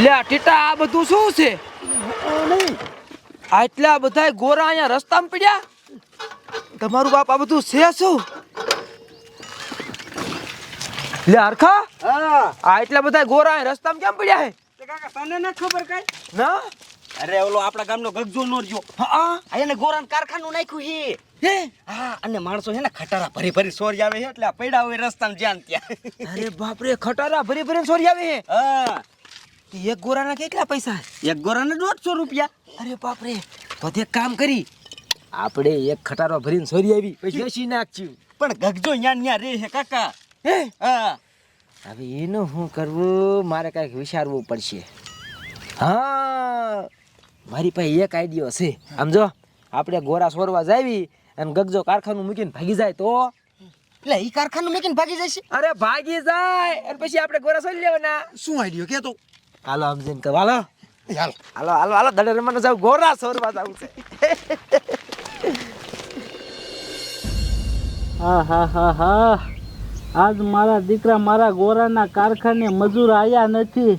લે ટીટા આ બધું શું છે? આટલા બધા ગોરા અહીંયા રસ્તામાં પડ્યા. તમારું બાપ આ બધું છે શું? લે હરખા આ એટલા બધા ગોરા અહીંયા રસ્તામાં કેમ પડ્યા હે? કાકા તને ન ખબર કઈ ના અરે ઓલો આપણા ગામનો ગગજો નો રહ્યો હા એને ગોરાન કારખાનું નાખ્યું હે હા અને માણસો છે ને ખટારા ભરી ભરી સોરી આવે છે એટલે આ પડ્યા હોય રસ્તામાં જ્યાં ત્યાં અરે બાપ રે ખટારા ભરી ભરીને સોરી આવે હે. હા એક ગોરાના કેટલા પૈસા? એક ગોરાને 150 રૂપિયા. અરે બાપ રે તો એક કામ કરી આપણે એક ખટારો ભરીને સોરી આવી પછી વેચી નાખશું. પણ ગગજો ન્યા રે છે કાકા હે હા હવે એનું શું કરવું? મારે કંઈક વિચારવું પડશે. હા મારી પાસે એક આઈડિયો છે. આમ જો આપણે ગોરા સોરવા જાવી અને ગગજો કારખાનું મૂકીને ભાગી જાય તો? એટલે ઈ કારખાનું મૂકીને ભાગી જશે? અરે ભાગી જાય અને પછી આપણે ગોરા સોરી લેવાના. શું આઈડિયો કે તો હાલો સમજીને કહો હાલો હાલ હાલો હાલો હાલો દડે રમવાનું જાવ ગોરા સોરવા જાવ છે. હા હા હા હા આજ મારા દીકરા મારા ગોરાના કારખાને મજૂર આવ્યા નથી.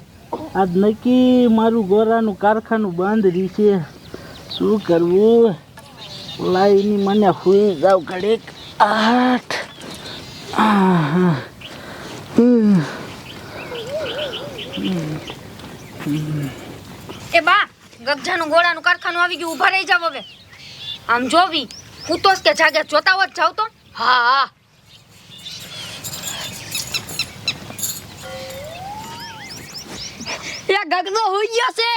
આજ નક્કી મારું ગોરાનું કારખાનું બંધ રહેશે. શું કરવું? લાઈની મને હુઈ જાવ ઘડીક. આઠ એ બા ગગજાનું ગોળાનું કારખાનું આવી ગયું. ઊભા રહી જાવ હવે. આમ જોવી હું તો કે જાગે જોતા હોત જાવ તો. હા હા એ ગગનો હોઈ ગયો છે.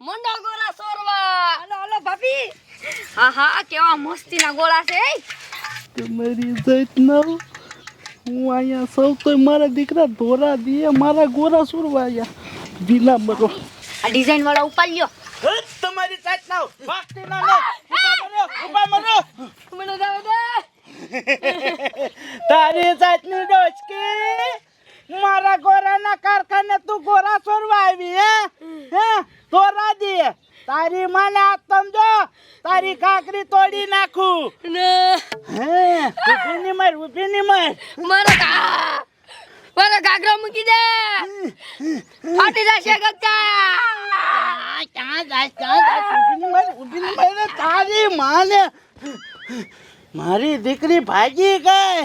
મંડો ગોળા સોરવા. હાલો હાલો ભાભી. હા હા કેવા મસ્તીના ગોળા છે. તમારી જાત ના હું અહીંયા સૌ તો મારા દીકરા ધોરા દે મારા ગોરા સુરવા આવ્યા. વિલા મરો આ ડિઝાઇન વાળા ઉપાડ લ્યો. તમારી સાથ ના ભાગતી ના લે ઉભા મરો મને દાવ દે. તારી જાતની ડોચકી મારા ગોરાના કારખાને તું ગોરા સોરવા આવી હે તોરા દે તારી માને આ સમજો તારી કાકરી તોડી નાખું ને હે ઉભી ની મર મારા ઘાઘરા મૂકી દે. ફાટી જશે ગગજા. ઉભી ની મર તારી માને મારી દીકરી ભાગી ગઈ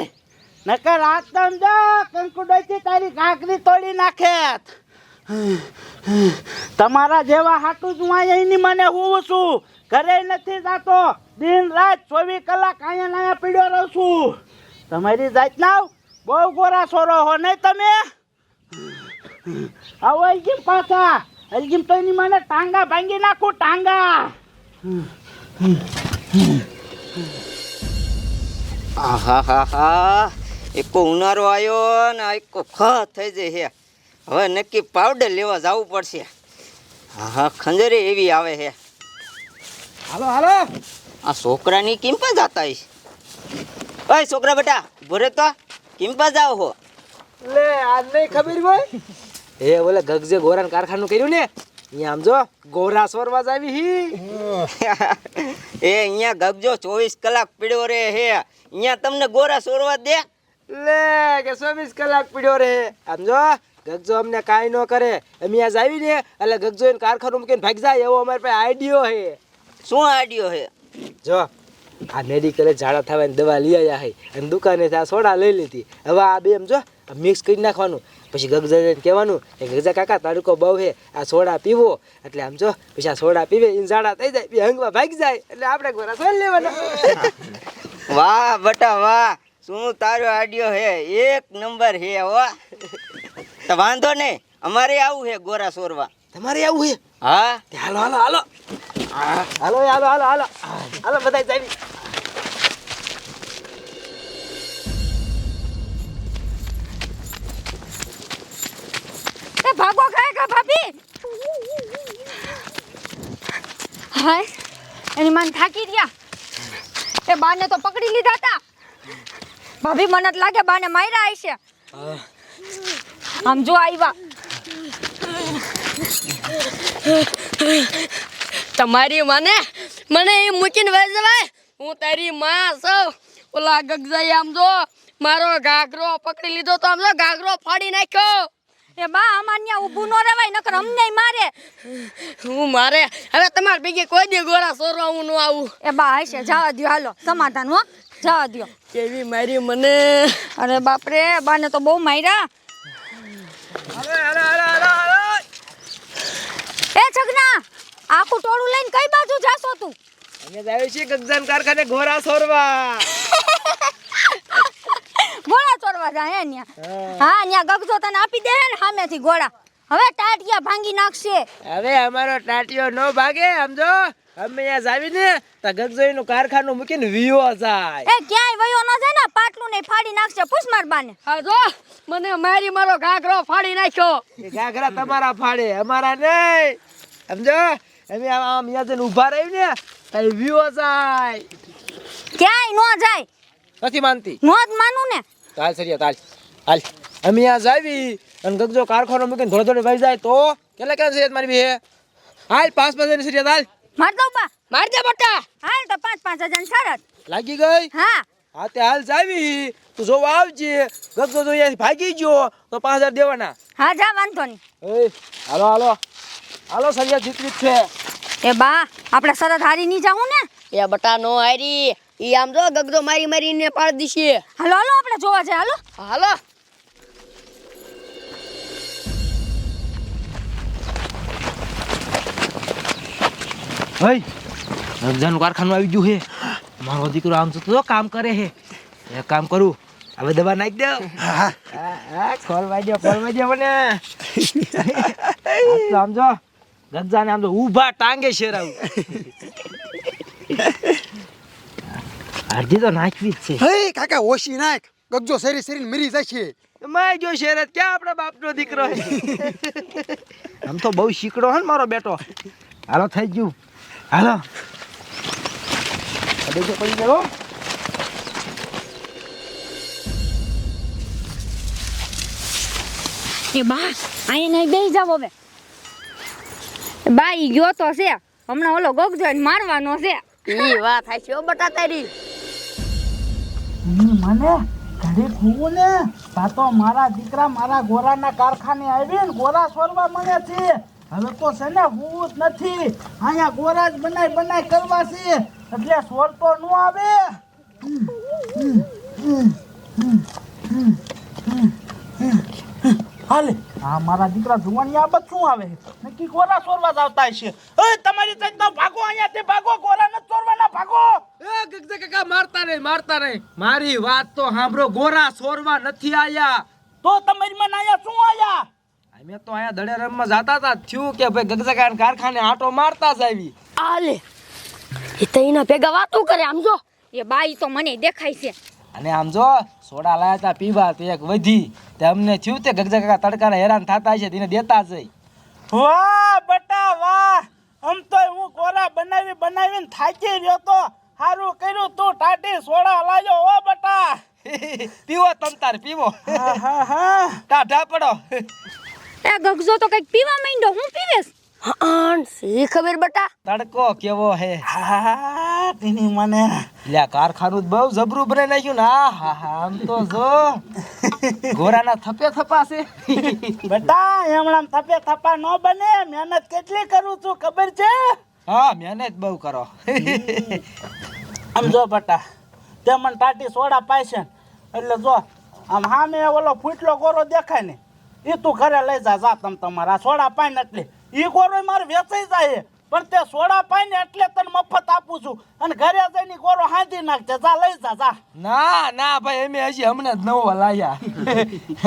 નકર આ સમજો કંકુડોથી તારી કાકરી તોડી નાખે. તમારા જેવા હાટું જ હું અહીંની મને હું છું. ઘરે નથી જાતો. દિન રાત 24 કલાક અહીંયા નાયા પીડ્યો રહું છું. તમારી જાત ના બહુ ગોરા સોરો હો નહીં તમે. આવો અલગીમ પાછા અલગીમ તો એની મને ટાંગા ભાંગી નાખું ટાંગા. આહાહાહા એકો ઉનાળો આવ્યો ને એકો ખ થઈ જાય છે. હવે નક્કી પાવડર લેવા જવું પડશે. હા ખંજરે એવી આવે છે. હાલો હાલો આ છોકરાની કેમ પર જાતા હશે? ઓય છોકરા બેટા ભરે તો કેમ પર જાવ હો? લે આજ નહીં ખબર હોય એ ઓલે ગગજે ગોરાનું કારખાનું કર્યું ને અહીંયા આમ જો ગોરા સોરવા જાવી હી. એ અહીંયા ગગજો 24 કલાક પીડ્યો રે હે. અહીંયા તમને ગોરા સોરવા દે? લે કે 24 કલાક પીડ્યો રહે. આમ જો ગગજો અમને કાંઈ ન કરે. અમે આજ આવી ને એટલે ગગજો એને કારખાનું મૂકીને ભાગી જાય એવો અમારી પાસે આઈડિયો હે. શું આઈડિયો હે? જો આ મેડિકલે ઝાડા થવાની દવા લઈ આવ્યા હે અને દુકાનેથી આ સોડા લઈ લીધી. હવે આ બે એમ જો મિક્સ કરી નાખવાનું. પછી ગગજાને કહેવાનું કે ગગજા કાકા તડકો બહુ હે આ સોડા પીવો. એટલે આમ જો પછી આ સોડા પીવે એને ઝાડા થઈ જાય બે હંગવા ભાગી જાય એટલે આપણે ગોરા સોઈ લેવાના. વાહ બટા વાહ શું તારો આઈડિયો હે એક નંબર હે હો. તો વાંધો નહીં અમારે આવું હે ગોરા સોરવા. તમારે આવું હે? હા હાલો હાલો હાલો હાલો હાલો હાલો હાલો હાલો બધા જાવી. એ ભાગો ખાય કા ભાભી. હાય એની માન થાકી ગયા. એ બાને તો પકડી લીધા હતા. ભાભી મને જ લાગે બાને માર્યા હશે. આમ જો આવ્યા. તમારી મને એ મૂકીને વહી જવાય. હું તારી માં છું. ઓલા ગગજાઈ આમ જો મારો ઘાઘરો પકડી લીધો તો આમ જો ઘાઘરો ફાડી નાખ્યો. એ બા અમાર ન્યા ઊભું ન રહેવાય નકર અમને મારે. હું મારે હવે તમારે ભેગી કોઈ દી ગોરા સોરવા હું ન આવું. એ બા હશે જવા દ્યો હાલો સમાધાન હો જવા દ્યો. કેવી મારી મને. અરે બાપ રે બાને તો બહુ માર્યા. એ છગના આખું ટોળું લઈને કઈ બાજુ જાશો તું? અમે જાય છે ગગજાન કારખાને ઘોડા સોરવા. ઘોડા ચોરવા જાય ન્યા. હા ન્યા ગગજો તને આપી દે ને સામેથી ઘોડા. હવે ટાટિયા ભાંગી નાખશે. હવે અમારો ટાટિયો નો ભાગે સમજો. અમે અહીંયા જાવીને તો ગગજોઈનું કારખાનું મૂકીને વિયો જાય. એ ક્યાંય વયો ન જાય ને પાટલું ને ફાડી નાખશે. પૂછ માર બાને. હા જો મને મારી મારો ઘાઘરો ફાડી નાખ્યો. એ ઘાઘરા તમારા ફાડે અમારા નહીં સમજો. અમે આમ અહીંયા જઈને ઊભા રહી ને તો વિયો જાય. ક્યાંય ન જાય. નથી માનતી નો જ માનું ને. તાલ સરિયા તાલ હાલ. અમે અહીંયા જાવી અને ગગજો કારખાનો મૂકીને ધોળે ધોળે વહી જાય તો કેટલા કેટલા સરિયા મારી બી હાલ 5,000 ની સરિયા હાલ. માર દો બા. માર દે બટા. હાલ તો 5,000 ની શરત. લાગી ગઈ. હા હા તે હાલ જાવી તું જોવા આવજે. ગગજો જો અહીંયાથી ભાગી ગયો તો 5,000 દેવાના. હા જા વાંધો નહીં. એ હાલો હાલો હાલો સરિયા જીતવી જ છે. એ બા આપણે શરત હારી નહીં જાવું ને. એ બટા નો હારી ઈ આમ જો ગગડો મારી મારીને પાડી દીશે. હાલો હાલો આપણે જોવા જાય હાલો. હાલો. હઈ ગગજાનું કારખાનું આવી ગયું હે. મારો દીકરો આમ તો કામ કરે હે. એક કામ કરું હવે દવા નાખી દઉં. ખોલવાઈ દો મને. આમ જો ગગજાને આમ તો ઊભા ટાંગે શેરાવું. અડધી તો નાખવી જ છે. હે કાકા ઓછી નાખ ગગજો શેરી શેરીને મરી જશે. માય જો શેરત ક્યાં આપણા બાપનો દીકરો હે. આમ તો બહુ શીકડો હે ને મારો બેટો. હાલો થઈ ગયું હાલો. અડધો પડી ગયો. એ બા આઈ નહીં બેહી જાવ હવે. બા ઈ ગયો તો છે હમણાં ઓલો ગગજો મારવાનો છે. ઈ વાત થાય છે ઓ બટા તારી. મને ઘરે ખોવું ને તા તો મારા દીકરા મારા ગોરાના કારખાને આવીને ગોરા સોરવા મને છે. હવે તો છે ને હું જ નથી અહીંયા ગોરા જ બનાય કરવા છે એટલે સોરતો ન આવે. હાલે હા મારા દીકરા જુવાની આ બધું શું આવે નક્કી ગોરા સોરવા જ આવતા છે. એ તમારી સાઈડના ભાગો અહીંયાથી ભાગો ગોરા ન ચોરવાના ભાગો. એ ગગજા કાકા મારતા નહીં. મારી વાત તો સાંભળો. ગોરા સોરવા નથી આયા. તો તમારી મને અહીંયા શું આયા? અમે તો અહીંયા દડે રમવા જાતા હતા. થયું કે ભાઈ ગગજા કાકા કારખાને આટો મારતા જ આવી. આલે ઈ તો એના ભેગા વાતો કરે આમ જો. એ બા ઈ તો મને દેખાય છે. અને આમ જો સોડા લાયા તા પીવા તો એક વધી તે અમને થયું તે ગગજા કાકા તડકાને હેરાન થતા હશે તેને દેતા જઈ. વાહ બેટા વાહ આમ તો હું ગોરા બનાવીને થાકી રહ્યો તો સારું કર્યું તું ટાટી સોડા લાયો હો બેટા. પીવો તમતાર પીવો. હા ટાઢા પડો. એ ગગજો તો કઈક પીવા માંડ્યો. હું પીવેશ? સી ખબર બટા. તડકો કેવો હે. હા તેની મને લ્યા કારખાનું બહુ જબરું બનાવી નાખ્યું ને. હા આમ તો જો ગોરાના થપે થપા છે. બેટા એમણામ થપે થપા ન બને. મહેનત કેટલી કરું છું ખબર છે? હા મહેનત બહુ કરો. આમ જો બેટા તે મને ટાટી સોડા પાયશે એટલે જો આમ સામે ઓલો ફૂટલો ગોરો દેખાય ને એ તું ઘરે લઈ જા તમારા સોડા પાય ને એટલે એ ગોરો મારે વેચાઈ જાય પણ તે સોડા પાય ને એટલે તને મફત આપું છું અને ઘરે જઈને ગોરો હાંધી નાખજે. જા લઈ જા. ના ભાઈ અમે હજી હમણાં જ નવો લાયા.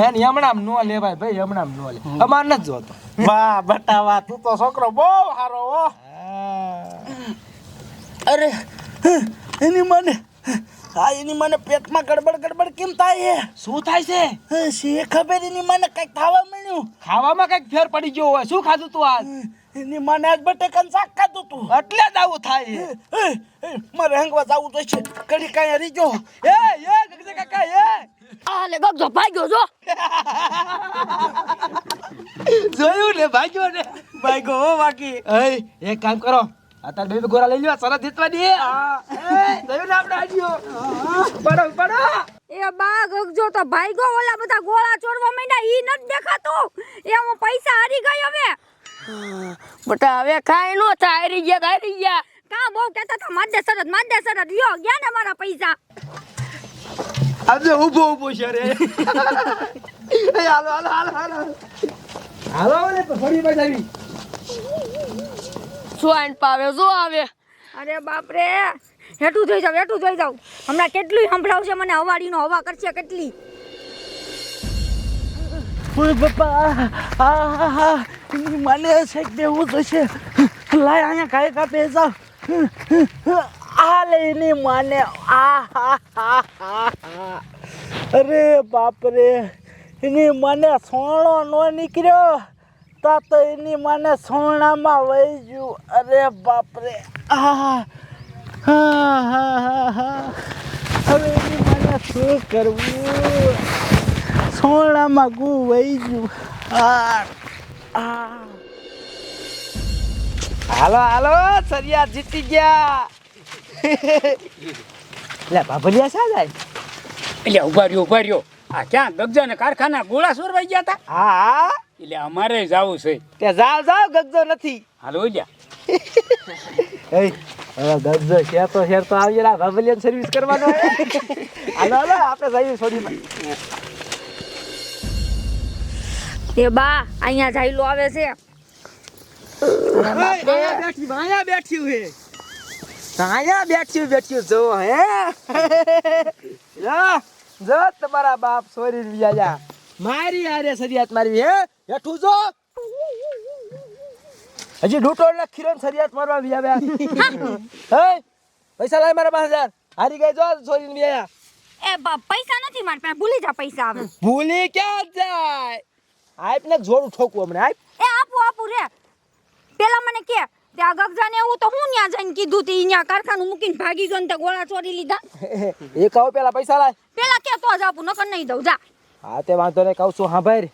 એની હમણાં નો લેવાય ભાઈ. હમણાં નો લે. અમાર નથી જોતો. વાહ બેટા વાહ તું તો છોકરો બહુ સારો હો. અરે એની મને પેટમાં ગડબડ કેમ થાય છે? શું થાય છે? શી ખબર એની મને કઈક ખાવા મળ્યું. ખાવામાં કઈક ફેર પડી ગયો હોય. શું ખાધું તું આજ? એની મને આજ બટેકાનું શાક ખાધું તું. એટલે જ આવું થાય. મારે હંગવા જવું તો છે કડી કાંઈ હરી ગયો. ગગજા કાકા આલે ગગજો ભાગ્યો જો. જોયું ને ભાગ્યો હો બાકી. એક કામ કરો અત્યારે બે ગોરા લઈ લ્યો. સરસ જીતવા દે. જોયું ને આપણે આડ્યો. પડો એ એ બા ગગજો તો ભાઈગો ઓલા બધા ગોળા ચોરવા માંડ્યા ઈ નથી દેખાતું એ હું પૈસા હારી ગઈ હવે બટા હવે કાંઈ નો થાય હારી ગયા કા બહુ કહેતા હતા માદે સરત લ્યો ગયા ને મારા પૈસા આજે ઊભો છે રે એ હાલો ને ફરી બજાવી શું આઈન પાવે જો આવે અરે બાપ રે હેઠું જોઈ જાવ હમણાં કેટલું સંભળાવશે મને હવાડીનો હવા કરશે કેટલી ઓય બાપા મને છે કે હું તો છે લાય અહીંયા કાંઈ કાપે જાવ આ લઈને મને અરે બાપ રે એની મને સોણો નો નીકળ્યો તો એની મને સોણામાં વહી ગયું અરે બાપ રે હવે એની મને શું કરવું સોણામાં ગુ વહી ગયું હાલો સરિયા જીતી ગયા લે બાબલિયા શા જાય એટલે ઉભા રહ્યો આ ક્યાં ગગજાને કારખાના ગોળા સોરવાઈ ગયા હતા હા એટલે અમારે જાવું છે તે જાવ ગગજો નથી હાલો લ્યા એ હવે ગગજો શેર તો આવી બાબલિયા સર્વિસ કરવાનો હાલો આપણે જઈએ છોડી એ બા અહીંયા જાયલો આવે છે અહીંયા બેઠ્યું જો હે જો તમારા બાપ સોરી વિયા મારી આરે સરિયાત મારવી હે હેઠું જો હજી ડૂટો ને ખીરન સરિયાત મારવા વિયા હે પૈસા લાય મારા 5000 હારી ગઈ જો સોરી વિયા એ બા પૈસા નથી માર પાસે ભૂલી જા પૈસા આવે ભૂલી ક્યાં જાય આપ ને જોડું ઠોકું હમણે આપ એ આપું રે પેલા મને કે ત્યાં ગગજાને એવું તો હું ન્યા જઈને કીધું તી ન્યા કારખાનું મૂકીને ભાગી ગયો ને તે ગોળા ચોરી લીધા એ કહો પેલા પૈસા લાય પેલા કે તો જ આપું નકર નહીં દઉં જા હા તે વાંધો ને કહું છું હા ભાઈ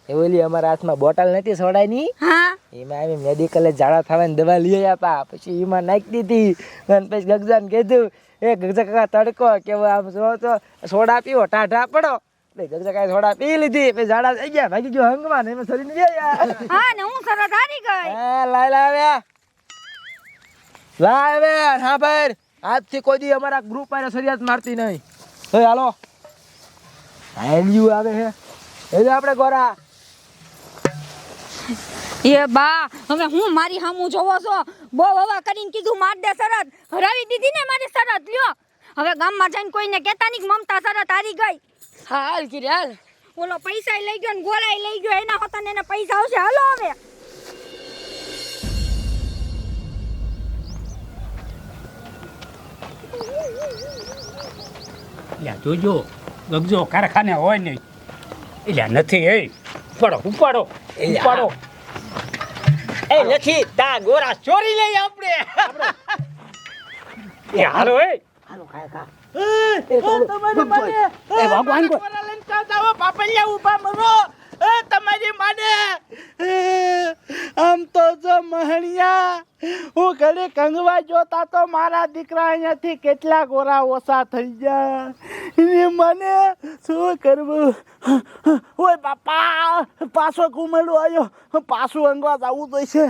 એ ઓલી અમારા હાથમાં બોટલ નથી સોડાની હા એમાં અમે મેડિકલે ઝાડા થવાની દવા લઈ આવ્યા પછી એમાં નાખી દીધી અને પછી ગગજાને કીધું એ ગગજા કાકા તડકો કેવો આમ જો તો સોડા પીવો ટાઢા પડો એટલે ગગજા કાકા સોડા પી લીધી પછી ઝાડા થઈ ગયા ભાગી ગયો હંગમાં ને એમાં શરીર ગયા હા ને હું સરસ હારી ગઈ લાવે હા ભાઈ આજથી કોઈ દી અમારા ગ્રુપ આરે સરિયાત મારતી નહીં હે હાલો આલ્યું આવે હે એ આપણે ગોરા એ બા હવે હું મારી હામું જોવો છો બહુ હવા કરીને કીધું માર દે શરત હરાવી દીધી ને મારી શરત લ્યો હવે ગામમાં જઈને કોઈને કહેતા નહીં કે મમતા શરત હારી ગઈ હાલ કિરે હાલ ઓલો પૈસા લઈ ગયો ને ગોળાય લઈ ગયો એના હોતા ને એને પૈસા આવશે હાલો હવે એટલે જોજો ગગજો કારખાને હોય નહીં એટલે નથી એ ઉપાડો એ નથી તા ગોરા ચોરી લઈ આપણે એ હાલો એ ભગવાન તમારી માને આમ તો જો મહણિયા હું ઘરે કંગવા જોતા તો મારા દીકરા અહીંયાથી કેટલા ગોરા ઓછા થઈ ગયા એને મને શું કરવું ઓય બાપા પાછો ઘુમેડો આવ્યો પાછું અંગવા જવું તો છે